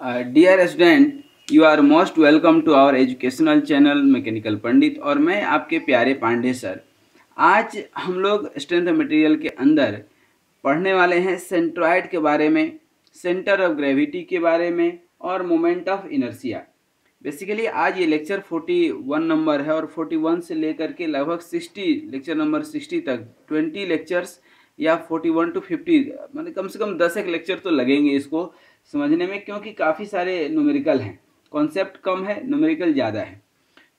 Dear student, you are most welcome to our educational channel mechanical Pandit. और मैं आपके प्यारे पांडे सर। आज हम लोग स्ट्रेंथ मटेरियल के अंदर पढ़ने वाले हैं सेंट्रॉयड के बारे में, सेंटर ऑफ ग्रेविटी के बारे में और मोमेंट ऑफ इनर्शिया। बेसिकली आज ये लेक्चर 41 नंबर है और 41 से लेकर के लगभग 60 लेक्चर नंबर 60 तक 20 लेक्चर्स या 41 to 50 मतलब कम से कम 10 एक लेक्चर तो लगेंगे इसको समझने में, क्योंकि काफ़ी सारे न्यूमेरिकल हैं। कॉन्सेप्ट कम है, न्यूमेरिकल ज़्यादा है।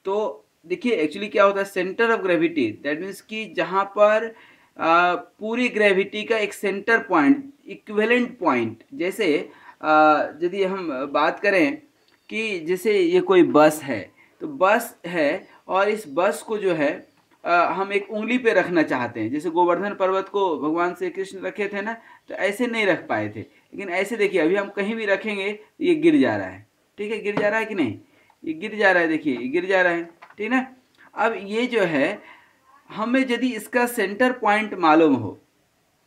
तो देखिए एक्चुअली क्या होता है, centre of gravity that means कि जहाँ पर पूरी ग्रेविटी का एक सेंटर पॉइंट, इक्विवेलेंट पॉइंट। जैसे यदि हम बात करें कि जैसे ये कोई बस है, तो बस है और इस बस को जो है हम एक उंगली पे रखना चाहते हैं। जैसे गोवर्धन पर्वत को भगवान श्री कृष्ण रखे थे ना, तो ऐसे नहीं रख पाए थे, लेकिन ऐसे देखिए अभी हम कहीं भी रखेंगे तो ये गिर जा रहा है। ठीक है, गिर जा रहा है कि नहीं, ये गिर जा रहा है, देखिए ये गिर जा रहा है, ठीक ना। अब ये जो है हमें यदि इसका सेंटर पॉइंट मालूम हो,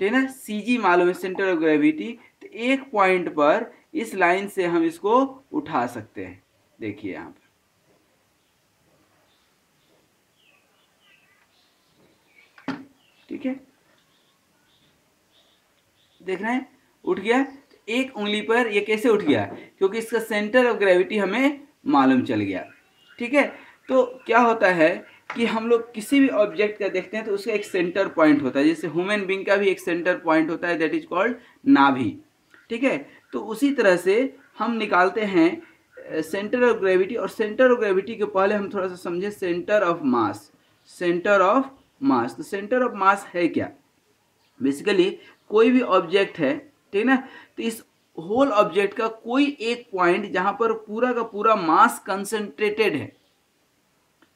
ठीक ना, सीजी मालूम है, सेंटर ऑफ ग्रेविटी, तो एक पॉइंट पर इस लाइन से हम इसको उठा सकते हैं। देखिए यहाँ पर, ठीक है, देख रहे हैं उठ गया। एक उंगली पर ये कैसे उठ गया, क्योंकि इसका सेंटर ऑफ ग्रेविटी हमें मालूम चल गया। ठीक है, तो क्या होता है कि हम लोग किसी भी ऑब्जेक्ट का देखते हैं तो उसका एक सेंटर पॉइंट होता है। जैसे ह्यूमन बींग का भी एक सेंटर पॉइंट होता है, दैट इज कॉल्ड नाभि। ठीक है, तो उसी तरह से हम निकालते हैं सेंटर ऑफ ग्रेविटी। और सेंटर ऑफ ग्रेविटी के पहले हम थोड़ा सा समझे centre of mass. Centre of mass, तो सेंटर ऑफ मास है क्या, बेसिकली कोई भी ऑब्जेक्ट है, ठीक ना, तो इस होल ऑब्जेक्ट का कोई एक पॉइंट जहां पर पूरा का पूरा मास कंसंट्रेटेड है,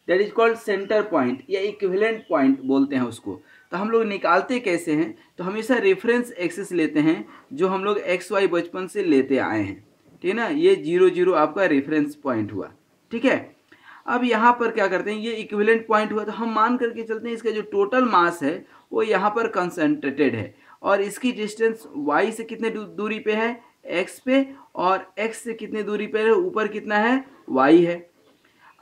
that is called centre point या इक्विवेलेंट पॉइंट बोलते हैं उसको। तो हम लोग निकालते कैसे हैं, तो हमेशा रेफरेंस एक्सिस लेते हैं जो हम लोग एक्स वाई बचपन से लेते आए हैं, ठीक है ना। ये 0 0 आपका रेफरेंस पॉइंट हुआ। ठीक है, अब यहाँ पर क्या करते हैं, ये इक्विवेलेंट पॉइंट हुआ, तो हम मान करके चलते हैं इसका जो टोटल मास है वो यहाँ पर कंसंट्रेटेड है और इसकी डिस्टेंस y से कितने दूरी पे है, x पे, और x से कितने दूरी पे है, ऊपर कितना है, y है।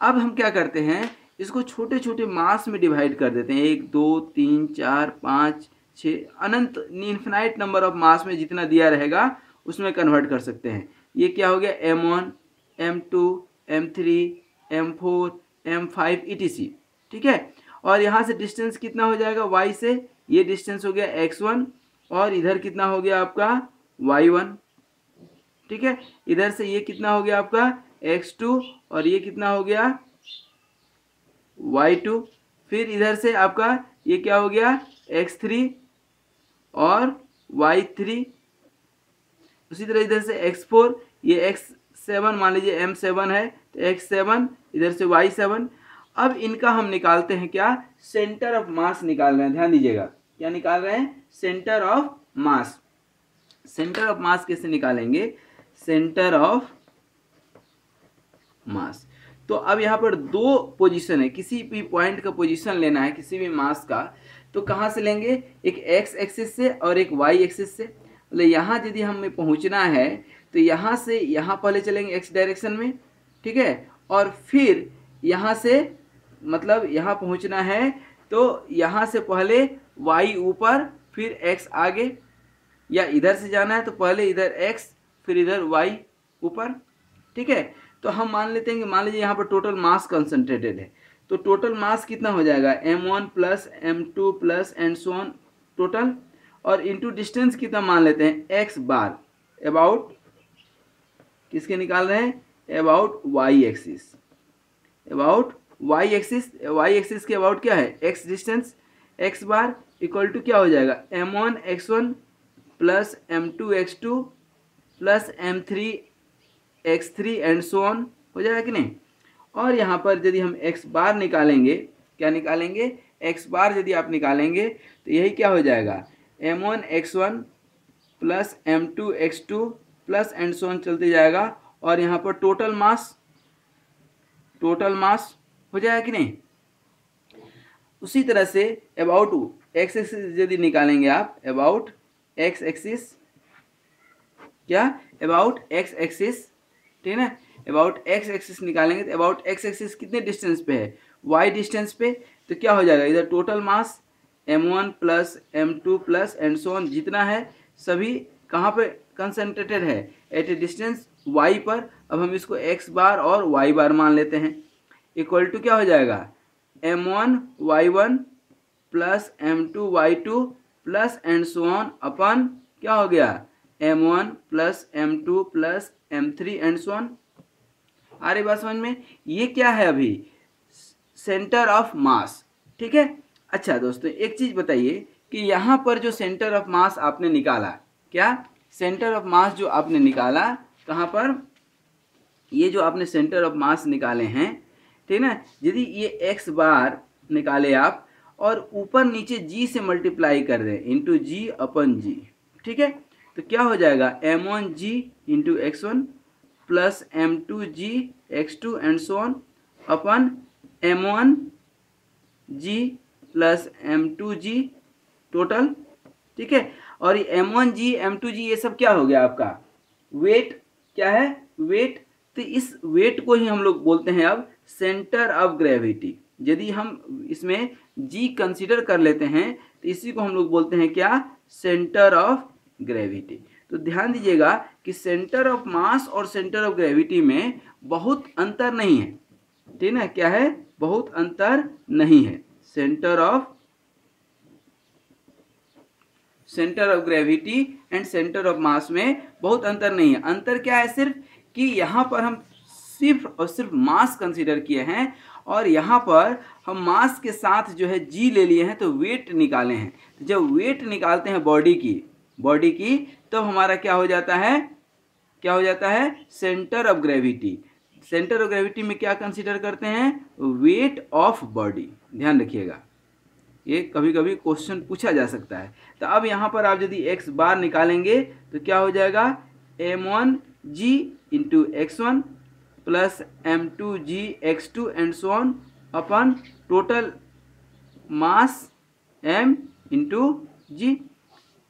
अब हम क्या करते हैं, इसको छोटे छोटे मास में डिवाइड कर देते हैं, 1 2 3 4 5 6 अनंत इन्फिनाइट नंबर ऑफ मास में जितना दिया रहेगा उसमें कन्वर्ट कर सकते हैं। ये क्या हो गया, m1 m2 m3 m4 m5 etc। ठीक है, और यहाँ से डिस्टेंस कितना हो जाएगा y से, ये डिस्टेंस हो गया x1 और इधर कितना हो गया आपका y1। ठीक है, इधर से ये कितना हो गया आपका x2 और ये कितना हो गया y2। फिर इधर से आपका ये क्या हो गया x3 और y3। उसी तरह इधर से x4, ये x7 मान लीजिए m7 है, तो x7 इधर से y7। अब इनका हम निकालते हैं क्या, सेंटर ऑफ मास निकाल रहे हैं। ध्यान दीजिएगा, क्या निकाल रहे हैं, centre of mass. Centre of mass कैसे निकालेंगे, सेंटर ऑफ मास। तो अब यहाँ पर दो पोजीशन है, किसी भी पॉइंट का पोजीशन लेना है किसी भी मास का, तो कहाँ से लेंगे, एक एक्स एक्सिस से और एक वाई एक्सिस से। मतलब यहाँ यदि हमें पहुँचना है तो यहाँ से यहाँ पहले चलेंगे एक्स डायरेक्शन में, ठीक है, और फिर यहाँ से मतलब यहाँ पहुँचना है तो यहाँ से पहले वाई ऊपर फिर एक्स आगे, या इधर से जाना है तो पहले इधर एक्स फिर इधर वाई ऊपर। ठीक है, तो हम मान लेते हैं कि मान लीजिए यहाँ पर टोटल मास कंसंट्रेटेड है, तो टोटल मास कितना हो जाएगा, m1 plus m2 plus and so on total, और इनटू डिस्टेंस कितना मान लेते हैं x बार, अबाउट किसके निकाल रहे हैं, about y axis, about y axis. y axis के अबाउट क्या है, x distance, x bar equal to क्या हो जाएगा, m1 x1 plus m2 x2 plus m3 x3 and so on, हो जाएगा कि नहीं। और यहाँ पर यदि हम x बार निकालेंगे, क्या निकालेंगे, x बार यदि आप निकालेंगे तो यही क्या हो जाएगा, m1 x1 plus m2 x2 plus and so on चलते जाएगा, और यहाँ पर टोटल मास हो जाएगा कि नहीं। उसी तरह से अबाउट x एक्सिस यदि निकालेंगे आप, अबाउट x एक्सिस, क्या, अबाउट x एक्सिस ठीक है ना। अबाउट एक्स एक्सिस निकालेंगे तो अबाउट एक्स एक्सिस कितने डिस्टेंस पे है, वाई डिस्टेंस पे। तो क्या हो जाएगा, इधर total mass m1 plus m2 plus and so on जितना है सभी कहाँ पे कंसंट्रेटेड है, एट ए डिस्टेंस y पर। अब हम इसको x बार और y बार मान लेते हैं। इक्वल टू क्या हो जाएगा, m1 y1 plus m2 y2 plus and so on अपन क्या हो गया, m1 plus m2 plus m3 and so on. आ रही बात समझ में। ये क्या है अभी, सेंटर ऑफ मास, ठीक है। अच्छा दोस्तों एक चीज बताइए कि यहाँ पर जो सेंटर ऑफ मास आपने निकाला, क्या सेंटर ऑफ मास जो आपने निकाला कहाँ पर, ये जो आपने सेंटर ऑफ मास निकाले हैं, ठीक है ना। यदि ये एक्स बार निकाले आप और ऊपर नीचे जी से मल्टीप्लाई कर दें इंटू जी अपन जी, ठीक है, तो क्या हो जाएगा m1 ji into x1 plus m2 ji x2 and so on upon m1 ji plus m2 ji total, ठीक है। और ये m1 जी m2 जी ये सब क्या हो गया आपका वेट, क्या है वेट। तो इस वेट को ही हम लोग बोलते हैं अब सेंटर ऑफ ग्रेविटी। यदि हम इसमें जी कंसीडर कर लेते हैं तो इसी को हम लोग बोलते हैं क्या, सेंटर ऑफ ग्रेविटी। तो ध्यान दीजिएगा कि सेंटर ऑफ मास और सेंटर ऑफ ग्रेविटी में बहुत अंतर नहीं है, ठीक है ना। क्या है, बहुत अंतर नहीं है। Centre of gravity and centre of mass में बहुत अंतर नहीं है। अंतर क्या है, सिर्फ कि यहाँ पर हम सिर्फ और सिर्फ मास कंसीडर किए हैं और यहाँ पर हम मास के साथ जो है जी ले लिए हैं तो वेट निकाले हैं। तो जब वेट निकालते हैं बॉडी की तो हमारा क्या हो जाता है, centre of gravity. Centre of gravity में क्या कंसीडर करते हैं, वेट ऑफ बॉडी। ध्यान रखिएगा, ये कभी कभी क्वेश्चन पूछा जा सकता है। तो अब यहाँ पर आप यदि x बार निकालेंगे तो क्या हो जाएगा, m1 g into x1 plus m2 g x2 and so on अपन total mass m into G.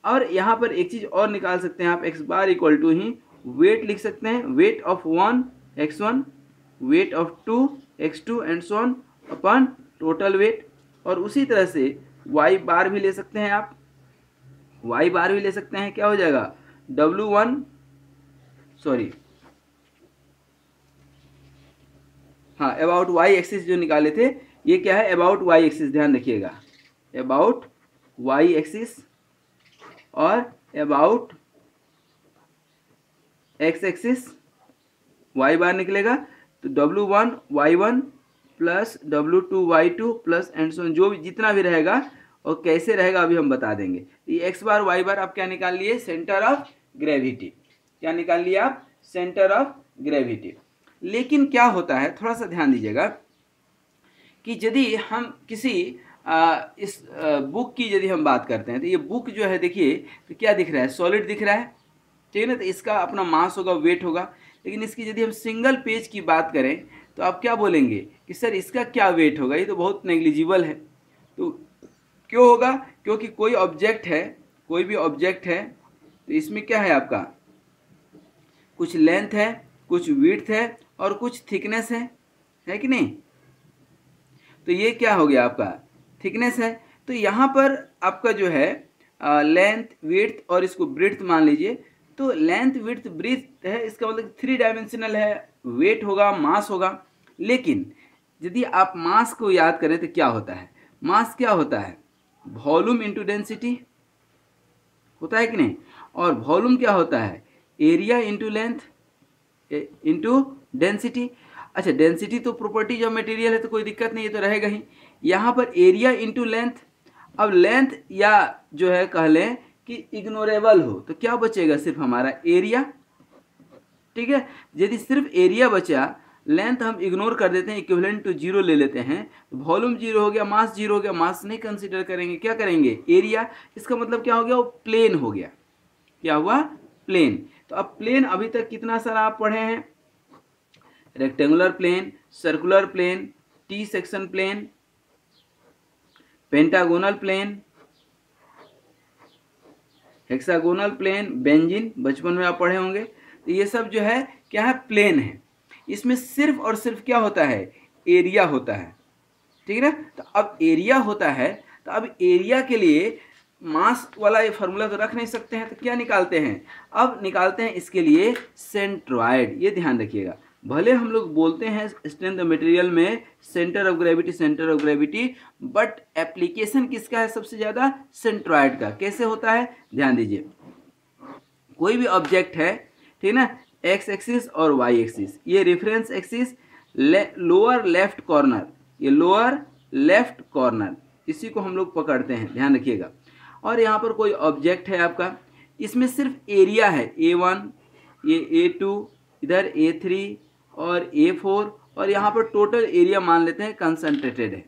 और यहाँ पर एक चीज़ और निकाल सकते हैं आप, x बार इक्वल टू ही वेट लिख सकते हैं, weight of 1 x1 weight of 2 x2 and so on अपन टोटल वेट। और उसी तरह से y बार भी ले सकते हैं आप, y बार भी ले सकते हैं। क्या हो जाएगा W1 हाँ अबाउट y एक्सिस जो निकाले थे ये क्या है, अबाउट y एक्सिस। ध्यान रखिएगा अबाउट y एक्सिस और अबाउट x एक्सिस y बार निकलेगा तो W1 y1 plus W2 y2 plus and सो जो भी जितना भी रहेगा और कैसे रहेगा अभी हम बता देंगे। ये x बार y बार आप क्या निकाल लिए, सेंटर ऑफ ग्रेविटी। क्या निकाल लिया आप, सेंटर ऑफ ग्रेविटी। लेकिन क्या होता है, थोड़ा सा ध्यान दीजिएगा कि यदि हम किसी इस बुक की यदि हम बात करते हैं तो ये बुक जो है देखिए तो क्या दिख रहा है, सॉलिड दिख रहा है, ठीक है ना। तो इसका अपना मास होगा, वेट होगा। लेकिन इसकी यदि हम सिंगल पेज की बात करें तो आप क्या बोलेंगे कि सर इसका क्या वेट होगा, ये तो बहुत नेग्लिजिबल है। तो क्यों होगा, क्योंकि कोई भी ऑब्जेक्ट है तो इसमें क्या है आपका, कुछ लेंथ है, कुछ विड्थ है और कुछ थिकनेस है कि नहीं। तो ये क्या हो गया आपका, थिकनेस है। तो यहाँ पर आपका जो है लेंथ विड्थ और इसको ब्रीथ मान लीजिए। तो लेंथ विड्थ ब्रीथ है, इसका मतलब 3 डायमेंशनल है, वेट होगा, मास होगा। लेकिन यदि आप मास को याद करें तो क्या होता है, मास क्या होता है, वॉल्यूम इंटू डेंसिटी होता है कि नहीं। और वॉल्यूम क्या होता है, area into length into density. अच्छा डेंसिटी तो प्रॉपर्टीज ऑफ मटेरियल है तो कोई दिक्कत नहीं, ये तो रहेगा ही। यहाँ पर एरिया इंटू लेंथ, अब लेंथ या जो है कह लें कि इग्नोरेबल हो तो क्या बचेगा, सिर्फ हमारा एरिया, ठीक है। यदि सिर्फ एरिया बचा, लेंथ हम इग्नोर कर देते हैं, इक्विवेलेंट टू 0 ले लेते हैं, तो वॉल्यूम 0 हो गया, मास 0 हो गया, मास नहीं कंसीडर करेंगे, क्या करेंगे एरिया। इसका मतलब क्या हो गया, वो प्लेन हो गया। क्या हुआ, प्लेन। तो अब प्लेन अभी तक कितना सारा आप पढ़े हैं, rectangular plane, circular plane, T section plane, pentagonal plane, hexagonal plane, benzene, बचपन में आप पढ़े होंगे। तो ये सब जो है क्या है, प्लेन है। इसमें सिर्फ और सिर्फ क्या होता है, एरिया होता है, ठीक है ना। तो अब एरिया होता है, तो अब एरिया के लिए मास वाला ये फार्मूला तो रख नहीं सकते हैं, तो क्या निकालते हैं, अब निकालते हैं इसके लिए सेंट्रॉयड। ये ध्यान रखिएगा, भले हम लोग बोलते हैं स्ट्रेंथ ऑफ मटेरियल में centre of gravity, but application किसका है सबसे ज़्यादा, सेंट्रॉयड का। कैसे होता है, ध्यान दीजिए, कोई भी ऑब्जेक्ट है, ठीक ना, एक्स एक्सिस और वाई एक्सिस, ये reference axis, lower left corner, ये लोअर लेफ्ट कॉर्नर, इसी को हम लोग पकड़ते हैं, ध्यान रखिएगा। और यहाँ पर कोई ऑब्जेक्ट है आपका, इसमें सिर्फ एरिया है A1, ये A2, इधर A3 और A4, और यहाँ पर टोटल एरिया मान लेते हैं कंसंट्रेटेड है,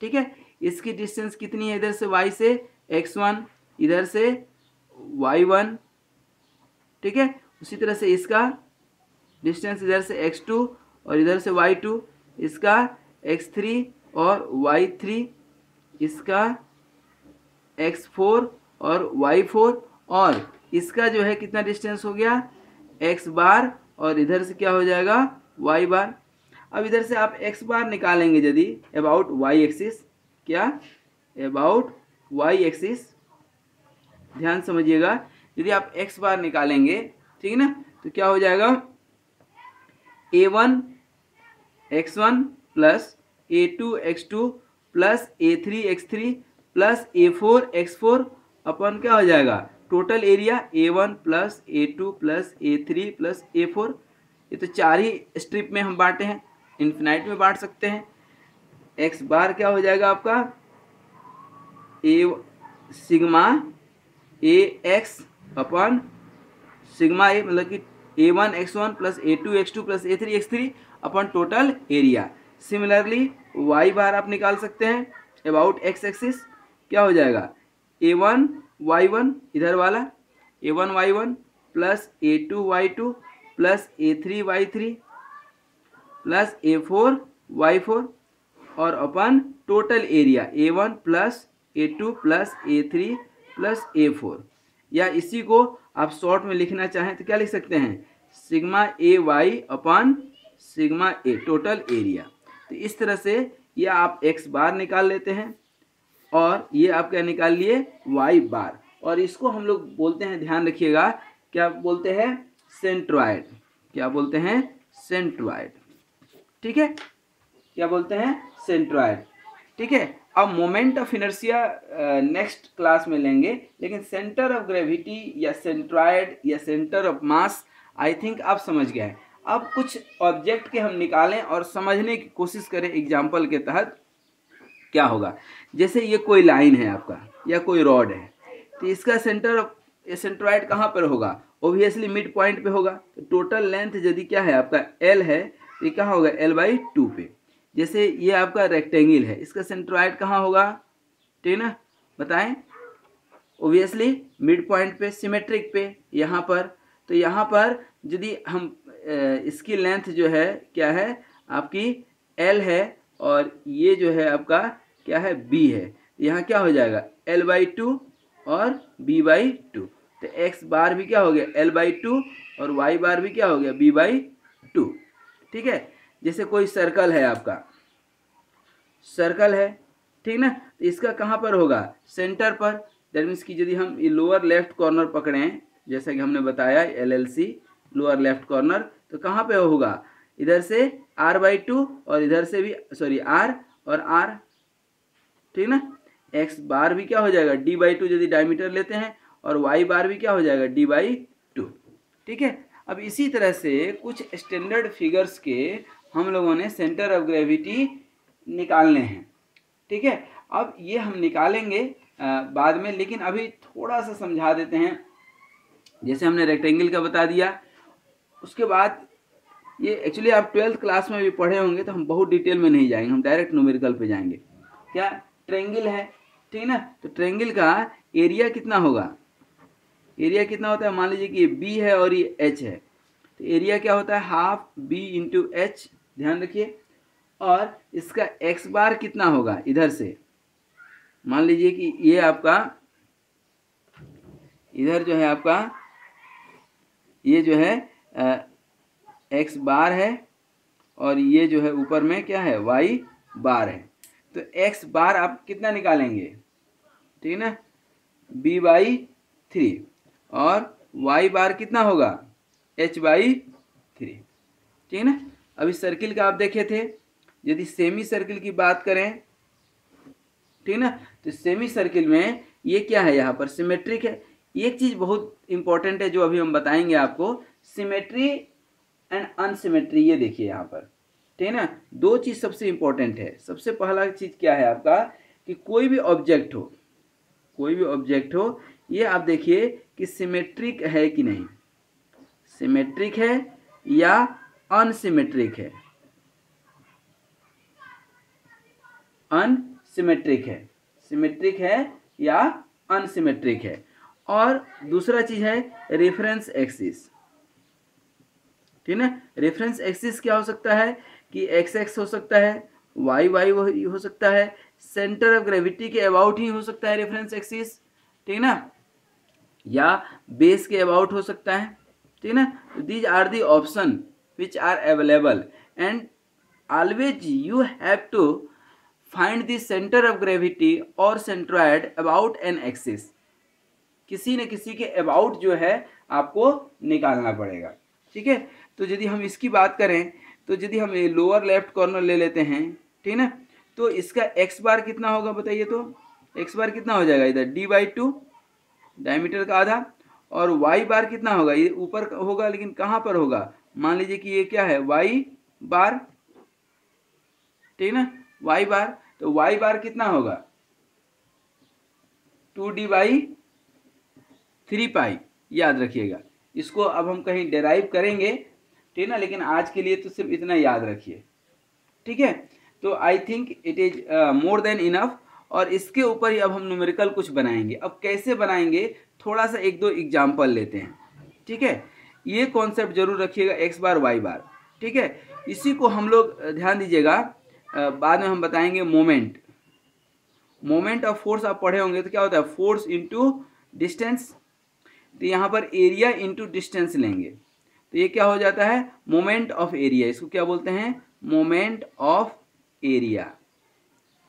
ठीक है। इसकी डिस्टेंस कितनी है, इधर से y से x1, इधर से y1, ठीक है। उसी तरह से इसका डिस्टेंस इधर से x2 और इधर से y2, इसका x3 और y3, इसका x4 और y4, और इसका जो है कितना डिस्टेंस हो गया, x बार, और इधर से क्या हो जाएगा, y बार। अब इधर से आप x बार निकालेंगे यदि अबाउट y एक्सिस, क्या, अबाउट y एक्सिस, ध्यान समझिएगा, यदि आप x बार निकालेंगे, ठीक है ना, तो क्या हो जाएगा, A1 x1 plus A2 x2 plus A3 x3 plus A4 x4 अपन क्या हो जाएगा, total area A1 plus A2 plus A3 plus A4। ये तो चार ही स्ट्रिप में हम बांटे हैं, इन्फिनाइट में बांट सकते हैं। x बार क्या हो जाएगा आपका, सिग्मा ए एक्स अपन सिग्मा ए, मतलब कि A1 x1 plus A2 x2 plus A3 x3 अपन टोटल एरिया। सिमिलरली y बार आप निकाल सकते हैं अबाउट x एक्सिस, क्या हो जाएगा, A1 y1 इधर वाला, A1 y1 plus A2 y2 plus A3 y3 plus A4 y4, और अपन total area A1 plus A2 plus A3 plus A4। या इसी को आप शॉर्ट में लिखना चाहें तो क्या लिख सकते हैं, सिग्मा ए वाई अपन सिग्मा ए, टोटल एरिया। तो इस तरह से ये आप x बार निकाल लेते हैं, और ये आप क्या निकाल लिए, y बार, और इसको हम लोग बोलते हैं, ध्यान रखिएगा, क्या बोलते हैं, सेंट्रॉयड। क्या बोलते हैं, सेंट्रॉयड, ठीक है, क्या बोलते हैं, सेंट्रॉयड, ठीक है। अब moment of inertia next class में लेंगे, लेकिन सेंटर ऑफ ग्रेविटी या सेंट्रॉयड या centre of mass I think आप समझ गए हैं। अब कुछ ऑब्जेक्ट के हम निकालें और समझने की कोशिश करें एग्जाम्पल के तहत, क्या होगा। जैसे ये कोई लाइन है आपका या कोई रॉड है, तो इसका सेंटर ऑफ सेंट्रॉयड कहाँ पर होगा, ओब्वियसली मिड पॉइंट पे होगा। तो टोटल लेंथ यदि क्या है आपका L है, तो ये कहाँ होगा, L/2 पे। जैसे ये आपका रेक्टेंगल है, इसका सेंट्रॉयड कहाँ होगा, ठीक है ना, बताएं, ओब्वियसली मिड पॉइंट पे, सिमेट्रिक पे, यहाँ पर। तो यहाँ पर यदि हम इसकी लेंथ जो है क्या है आपकी L है, और ये जो है आपका क्या है, B है, यहाँ क्या हो जाएगा, L/2 और B/2। तो x बार भी क्या हो गया, L/2, और y बार भी क्या हो गया, B/2, ठीक है। जैसे कोई सर्कल है आपका, सर्कल है, ठीक ना, तो इसका कहाँ पर होगा, सेंटर पर। दैट मीन्स कि यदि हम ये लोअर लेफ्ट कॉर्नर पकड़ें, जैसा कि हमने बताया LLC लोअर लेफ्ट कॉर्नर, तो कहाँ पे होगा, इधर से R/2 और इधर से भी सॉरी R और R, ठीक ना। x बार भी क्या हो जाएगा, D/2 यदि डायमीटर लेते हैं, और y बार भी क्या हो जाएगा, D/2, ठीक है। अब इसी तरह से कुछ स्टैंडर्ड फिगर्स के हम लोगों ने सेंटर ऑफ ग्रेविटी निकालने हैं, ठीक है। अब ये हम निकालेंगे बाद में, लेकिन अभी थोड़ा सा समझा देते हैं। जैसे हमने रेक्टेंगल का बता दिया, उसके बाद ये एक्चुअली आप 12th क्लास में भी पढ़े होंगे, तो हम बहुत डिटेल में नहीं जाएंगे, हम डायरेक्ट न्यूमेरिकल पे जाएंगे। क्या, ट्रायंगल है, ठीक है ना, तो ट्रायंगल का एरिया कितना होगा, एरिया कितना होता है, मान लीजिए कि ये B है और ये H है, तो एरिया क्या होता है, हाफ B इंटू H, ध्यान रखिए। और इसका x बार कितना होगा, इधर से मान लीजिए कि ये आपका इधर जो है आपका ये जो है एक्स बार है और ये जो है ऊपर में क्या है वाई बार है। तो एक्स बार आप कितना निकालेंगे, ठीक है ना, बी बाई 3 और वाई बार कितना होगा एच बाई 3, ठीक है ना। अब इस सर्किल का आप देखे थे, यदि सेमी सर्किल की बात करें, ठीक है ना, तो सेमी सर्किल में ये क्या है, यहाँ पर सिमेट्रिक है। एक चीज बहुत इंपॉर्टेंट है जो अभी हम बताएंगे आपको, सिमेट्री एंड अनसिमेट्री। ये देखिए यहाँ पर, ठीक है ना, दो चीज सबसे इंपॉर्टेंट है। सबसे पहला चीज क्या है आपका कि कोई भी ऑब्जेक्ट हो, कोई भी ऑब्जेक्ट हो, ये आप देखिए कि सिमेट्रिक है कि नहीं, सिमेट्रिक है या अनसिमेट्रिक है, अनसिमेट्रिक है, सिमेट्रिक है या अनसिमेट्रिक है। और दूसरा चीज है रेफरेंस एक्सिस, ठीक है ना। रेफरेंस एक्सिस क्या हो सकता है कि एक्स एक्स हो सकता है, वाई वाई हो सकता है, सेंटर ऑफ ग्रेविटी के अबाउट ही हो सकता है रेफरेंस एक्सिस, ठीक है ना, या बेस के अबाउट हो सकता है, ठीक है ना। These are the option which are available and always you have to find the centre of gravity और सेंट्रॉयड अबाउट एन एक्सिस। किसी न किसी के अबाउट जो है आपको निकालना पड़ेगा, ठीक है। तो यदि हम इसकी बात करें तो यदि हम लोअर लेफ्ट कॉर्नर ले लेते हैं, ठीक है ना, तो इसका एक्स बार कितना होगा बताइए, तो एक्स बार कितना हो जाएगा इधर d/2 डायमीटर का आधा, और वाई बार कितना होगा, ये ऊपर होगा लेकिन कहाँ पर होगा, मान लीजिए कि ये क्या है वाई बार, ठीक है ना, वाई बार। तो वाई बार कितना होगा 2d/3π, याद रखिएगा। इसको अब हम कहीं डेराइव करेंगे, ठीक है ना, लेकिन आज के लिए तो सिर्फ इतना याद रखिए, ठीक है। तो I think it is more than enough. और इसके ऊपर ही अब हम न्यूमेरिकल कुछ बनाएंगे। अब कैसे बनाएंगे, थोड़ा सा एक दो एग्जाम्पल लेते हैं, ठीक है। ये कॉन्सेप्ट जरूर रखिएगा एक्स बार वाई बार, ठीक है। इसी को हम लोग ध्यान दीजिएगा, बाद में हम बताएंगे मोमेंट। मोमेंट ऑफ फोर्स आप पढ़े होंगे तो क्या होता है, फोर्स इंटू डिस्टेंस। तो यहाँ पर एरिया इंटू डिस्टेंस लेंगे तो ये क्या हो जाता है मोमेंट ऑफ एरिया। इसको क्या बोलते हैं, मोमेंट ऑफ एरिया,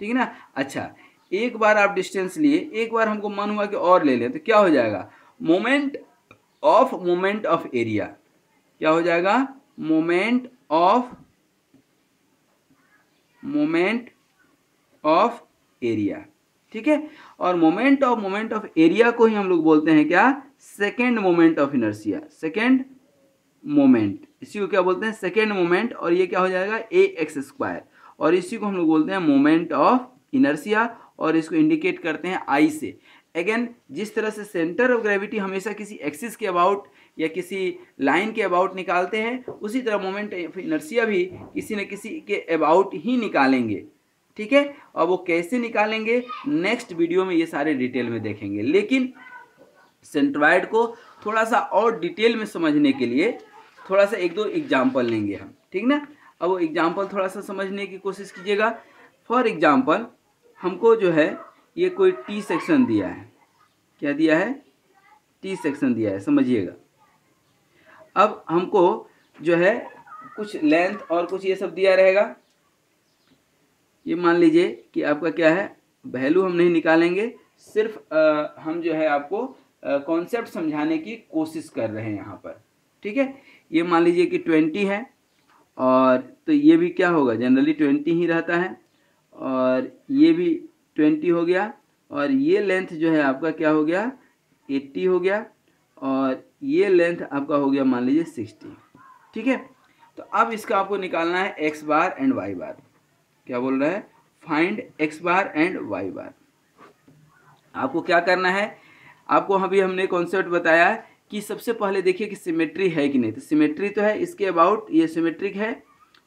ठीक है ना। अच्छा, एक बार आप डिस्टेंस लिए, एक बार हमको मन हुआ कि और ले लें, तो क्या हो जाएगा मोमेंट ऑफ एरिया। क्या हो जाएगा मोमेंट ऑफ एरिया, ठीक है। और मोमेंट ऑफ एरिया को ही हम लोग बोलते हैं क्या, second moment of inertia, second moment, इसी को क्या बोलते हैं सेकेंड मोमेंट। और ये क्या हो जाएगा ax², और इसी को हम लोग बोलते हैं मोमेंट ऑफ इनर्शिया, और इसको इंडिकेट करते हैं I से। अगेन, जिस तरह से सेंटर ऑफ ग्रेविटी हमेशा किसी एक्सिस के अबाउट या किसी लाइन के अबाउट निकालते हैं, उसी तरह मोमेंट ऑफ इनर्शिया भी किसी न किसी के अबाउट ही निकालेंगे, ठीक है। और वो कैसे निकालेंगे नेक्स्ट वीडियो में ये सारे डिटेल में देखेंगे। लेकिन सेंट्रॉयड को थोड़ा सा और डिटेल में समझने के लिए थोड़ा सा एक दो एग्जाम्पल लेंगे हम, ठीक ना। अब वो एग्जाम्पल थोड़ा सा समझने की कोशिश कीजिएगा। फॉर एग्जाम्पल, हमको जो है ये कोई टी सेक्शन दिया है, क्या दिया है टी सेक्शन दिया है, समझिएगा। अब हमको जो है कुछ लेंथ और कुछ ये सब दिया रहेगा। ये मान लीजिए कि आपका क्या है, वैल्यू हम नहीं निकालेंगे, सिर्फ हम जो है आपको कॉन्सेप्ट समझाने की कोशिश कर रहे हैं यहाँ पर, ठीक है। ये मान लीजिए कि 20 है, और तो ये भी क्या होगा जनरली 20 ही रहता है, और ये भी 20 हो गया, और ये लेंथ जो है आपका क्या हो गया 80 हो गया, और ये लेंथ आपका हो गया मान लीजिए 60, ठीक है। तो अब इसका आपको निकालना है X bar and Y bar. क्या बोल रहा है, find X bar and Y bar. आपको क्या करना है, आपको अभी हमने कॉन्सेप्ट बताया कि सबसे पहले देखिए कि सिमेट्री है कि नहीं। तो सिमेट्री तो है, इसके अबाउट ये सिमेट्रिक है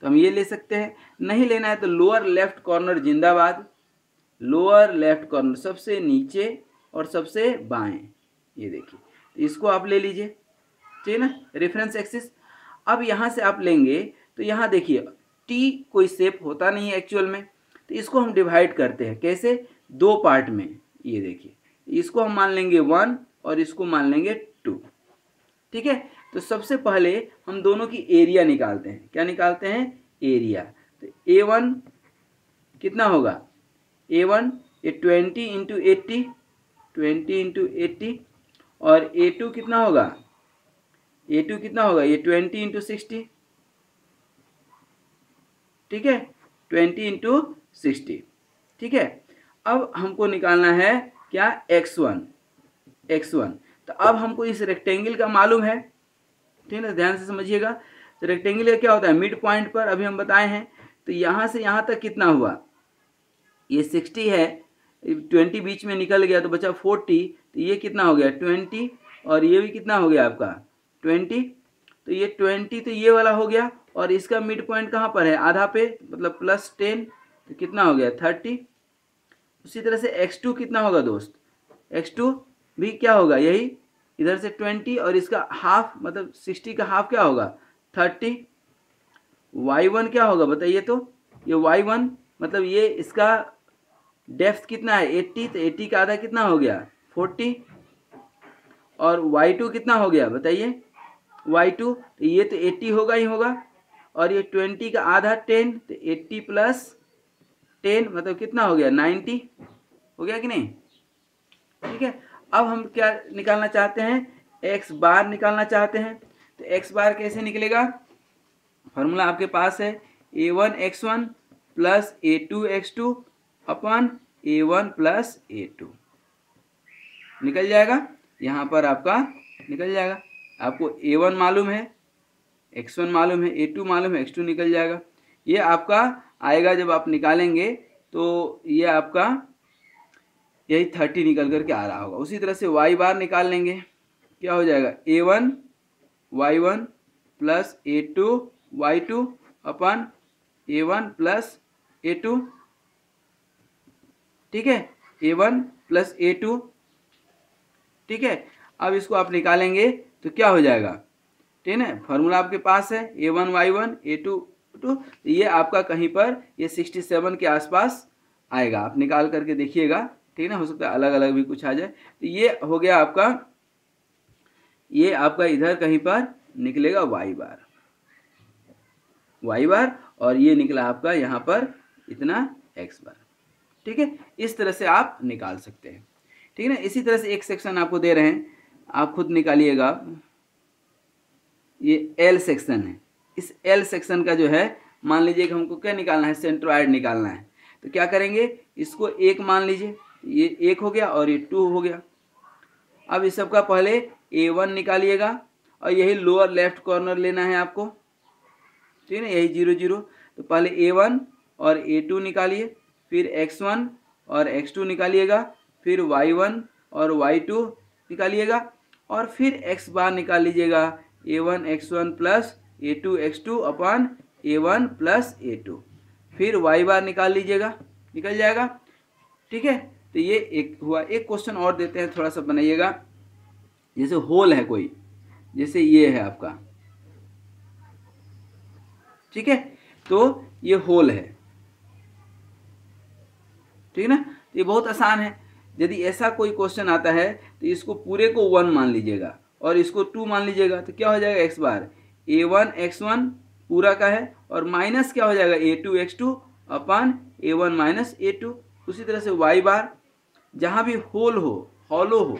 तो हम ये ले सकते हैं। नहीं लेना है तो लोअर लेफ्ट कॉर्नर जिंदाबाद, लोअर लेफ्ट कॉर्नर सबसे नीचे और सबसे बाएं, ये देखिए, तो इसको आप ले लीजिए, ठीक है ना, रेफरेंस एक्सिस। अब यहाँ से आप लेंगे तो यहाँ देखिए टी कोई शेप होता नहीं है एक्चुअल में, तो इसको हम डिवाइड करते हैं कैसे, दो पार्ट में। ये देखिए, इसको हम मान लेंगे 1 और इसको मान लेंगे 2, ठीक है। तो सबसे पहले हम दोनों की एरिया निकालते हैं। क्या निकालते हैं? एरिया। तो A1 कितना होगा? A1 ये 20 इंटू 80, 20 इंटू 80, और A2 कितना होगा? A2 कितना होगा? ये 20 इंटू 60, ठीक है, 20 इंटू 60, ठीक है। अब हमको निकालना है क्या? x1, x1। तो अब हमको इस रेक्टेंगल का मालूम है, ठीक है, ध्यान से समझिएगा। तो रेक्टेंगल का क्या होता है? मिड पॉइंट पर अभी हम बताए हैं। तो यहाँ से यहाँ तक कितना हुआ? ये 60 है, 20 बीच में निकल गया तो बचा 40। तो ये कितना हो गया? 20, और ये भी कितना हो गया आपका? 20। तो ये 20 तो ये वाला हो गया, और इसका मिड पॉइंट कहाँ पर है? आधा पे, मतलब +10। तो कितना हो गया? 30। उसी तरह से x2 कितना होगा दोस्त? x2 भी क्या होगा? यही इधर से 20, और इसका हाफ, मतलब 60 का हाफ क्या होगा? 30। y1 क्या होगा बताइए तो? ये y1 मतलब ये इसका डेप्थ कितना है? 80। तो 80 का आधा कितना हो गया? 40। और y2 कितना हो गया बताइए? y2 तो ये तो 80 होगा ही होगा, और ये 20 का आधा 10, तो 80 प्लस 10 मतलब कितना हो गया? 90 हो गया कि नहीं? ठीक है। अब हम क्या निकालना चाहते हैं? x बार निकालना चाहते हैं। तो x बार कैसे निकलेगा? फॉर्मूला आपके पास है A1 x1 plus A2 x2 अपन A1 प्लस A2। निकल जाएगा, यहाँ पर आपका निकल जाएगा। आपको A1 मालूम है, x1 मालूम है, A2 मालूम है, x2 निकल जाएगा। ये आपका आएगा जब आप निकालेंगे तो ये आपका यही 30 निकल करके आ रहा होगा। उसी तरह से y बार निकाल लेंगे। क्या हो जाएगा? A1 y1 plus A2 y2 अपन A1 प्लस A2, ठीक है, A1 प्लस A2, ठीक है। अब इसको आप निकालेंगे तो क्या हो जाएगा? ठीक है ना, फॉर्मूला आपके पास है A1 y1 A2 2। ये आपका कहीं पर ये 67 के आसपास आएगा। आप निकाल करके देखिएगा, ठीक है ना, हो सकता है अलग अलग भी कुछ आ जाए। तो ये हो गया आपका, ये आपका इधर कहीं पर निकलेगा y बार, और ये निकला आपका यहाँ पर इतना x बार। ठीक है, इस तरह से आप निकाल सकते हैं। ठीक है ना। इसी तरह से एक सेक्शन आपको दे रहे हैं, आप खुद निकालिएगा। ये L सेक्शन है। इस L सेक्शन का जो है, मान लीजिए कि हमको क्या निकालना है? सेंट्रोइड निकालना है। तो क्या करेंगे? इसको 1 मान लीजिए, ये 1 हो गया और ये 2 हो गया। अब इस सब का पहले A1 निकालिएगा, और यही लोअर लेफ्ट कॉर्नर लेना है आपको, ठीक है ना, यही 0 0। तो पहले A1 और A2 निकालिए, फिर x1 और x2 निकालिएगा, फिर y1 और y2 निकालिएगा, और फिर x बार निकाल लीजिएगा। A1 x1 plus A2 x2 अपन A1 प्लस A2, फिर y बार निकाल लीजिएगा, निकल जाएगा। ठीक है। तो ये एक हुआ। एक क्वेश्चन और देते हैं, थोड़ा सा बनाइएगा। जैसे होल है कोई, जैसे ये है आपका, ठीक है, तो ये होल है, ठीक है ना। तो ये बहुत आसान है। यदि ऐसा कोई क्वेश्चन आता है तो इसको पूरे को 1 मान लीजिएगा और इसको 2 मान लीजिएगा। तो क्या हो जाएगा? x बार A1 x1 पूरा का है, और माइनस क्या हो जाएगा? A2 x2 अपन A1 माइनस A2। उसी तरह से y बार, जहाँ भी होल हो, हॉलो हो,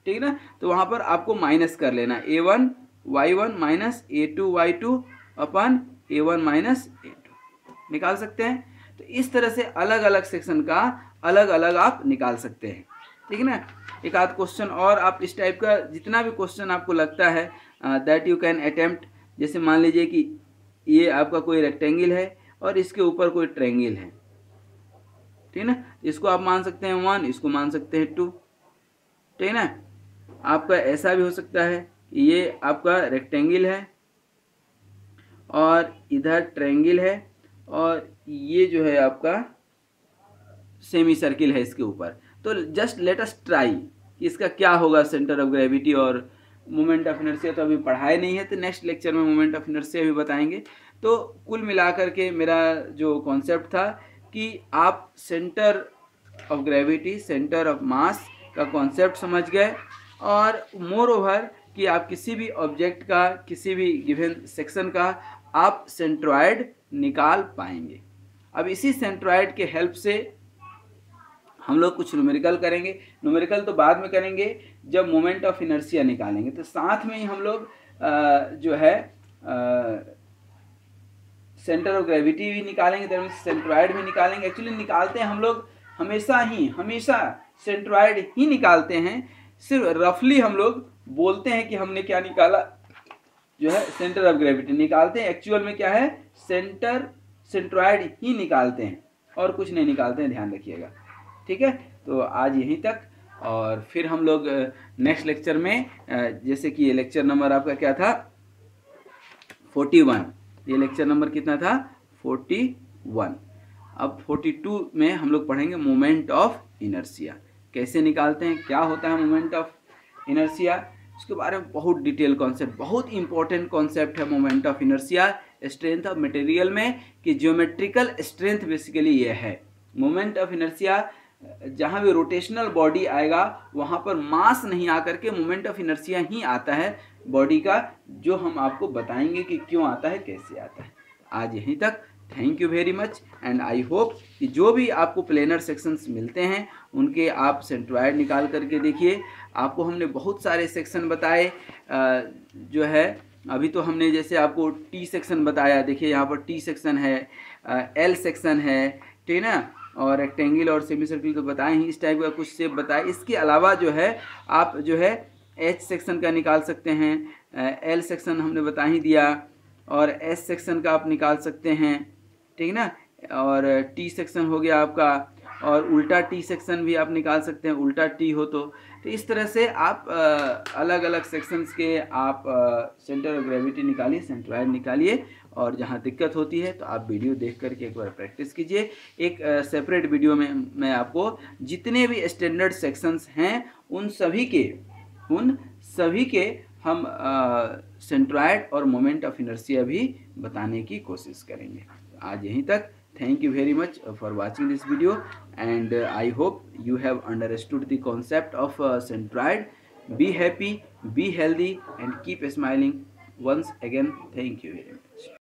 ठीक है ना, तो वहाँ पर आपको माइनस कर लेना। A1 y1 minus A2 y2 अपन A1 माइनस A2 निकाल सकते हैं। तो इस तरह से अलग अलग सेक्शन का अलग अलग आप निकाल सकते हैं, ठीक है ना। एक आध क्वेश्चन और आप इस टाइप का, जितना भी क्वेश्चन आपको लगता है दैट यू कैन अटेम्प्ट। जैसे मान लीजिए कि ये आपका कोई रेक्टेंगल है और इसके ऊपर कोई ट्रायंगल है, ठीक है ना। इसको आप मान सकते हैं 1, इसको मान सकते हैं 2, ठीक है ना। आपका ऐसा भी हो सकता है कि ये आपका रेक्टेंगल है और इधर ट्रायंगल है, और ये जो है आपका सेमी सर्किल है इसके ऊपर। तो जस्ट लेट अस ट्राई कि इसका क्या होगा सेंटर ऑफ ग्रेविटी और मोमेंट ऑफ इनर्शिया। तो अभी पढ़ाए नहीं है, तो नेक्स्ट लेक्चर में मोमेंट ऑफ इनर्शिया भी बताएंगे। तो कुल मिलाकर के मेरा जो कॉन्सेप्ट था कि आप centre of gravity, centre of mass का कॉन्सेप्ट समझ गए, और मोर ओवर कि आप किसी भी ऑब्जेक्ट का, किसी भी गिवन सेक्शन का आप सेंट्रॉयड निकाल पाएंगे। अब इसी सेंट्रॉयड के हेल्प से हम लोग कुछ न्यूमेरिकल करेंगे। न्यूमेरिकल तो बाद में करेंगे जब मोमेंट ऑफ इनर्शिया निकालेंगे, तो साथ में ही हम लोग जो है सेंटर ऑफ ग्रेविटी भी निकालेंगे, तो सेंट्रॉयड भी निकालेंगे। एक्चुअली निकालते हैं हम लोग हमेशा सेंट्रॉयड ही निकालते हैं, सिर्फ रफली हम लोग बोलते हैं कि हमने क्या निकाला, जो है सेंटर ऑफ ग्रेविटी निकालते हैं। एक्चुअल में क्या है, सेंट्रॉयड ही निकालते हैं और कुछ नहीं निकालते हैं, ध्यान रखिएगा। ठीक है, तो आज यहीं तक, और फिर हम लोग नेक्स्ट लेक्चर में, जैसे कि ये लेक्चर नंबर आपका क्या था 41, ये लेक्चर नंबर कितना था 41। अब 42 में हम लोग पढ़ेंगे मोमेंट ऑफ इनर्शिया, कैसे निकालते हैं, क्या होता है मोमेंट ऑफ इनर्शिया, उसके बारे में बहुत डिटेल कॉन्सेप्ट, बहुत इंपॉर्टेंट कॉन्सेप्ट है moment of inertia. Strength of material में कि ज्योमेट्रिकल स्ट्रेंथ बेसिकली ये है। मोमेंट ऑफ इनर्शिया, जहाँ भी रोटेशनल बॉडी आएगा वहाँ पर मास नहीं आकर के मोमेंट ऑफ इनर्शिया ही आता है बॉडी का, जो हम आपको बताएंगे कि क्यों आता है, कैसे आता है। आज यहीं तक, thank you very much, and I hope कि जो भी आपको प्लेनर सेक्शंस मिलते हैं उनके आप सेंट्रॉयड निकाल करके देखिए। आपको हमने बहुत सारे सेक्शन बताए, जो है अभी तो हमने जैसे आपको टी सेक्शन बताया, देखिए यहाँ पर टी सेक्शन है, एल सेक्शन है, ठीक है ना, और रेक्टेंगल और सेमी सर्किल तो बताए ही, इस टाइप का कुछ शेप बताए। इसके अलावा जो है आप जो है एच सेक्शन का निकाल सकते हैं, एल सेक्शन हमने बता ही दिया, और एस सेक्शन का आप निकाल सकते हैं, ठीक ना, और टी सेक्शन हो गया आपका, और उल्टा टी सेक्शन भी आप निकाल सकते हैं, उल्टा टी हो तो इस तरह से आप अलग अलग सेक्शंस के आप सेंटर ऑफ ग्रेविटी निकालिए, सेंट्रॉयड निकालिए, और जहाँ दिक्कत होती है तो आप वीडियो देख करके एक बार प्रैक्टिस कीजिए। एक सेपरेट वीडियो में मैं आपको जितने भी स्टैंडर्ड सेक्शंस हैं उन सभी के हम सेंट्रॉयड और मोमेंट ऑफ इनर्शिया भी बताने की कोशिश करेंगे। आज यहीं तक, thank you very much for watching this video, and I hope you have understood the concept of centroid. Be happy, be healthy, and keep smiling. Once again, thank you very much.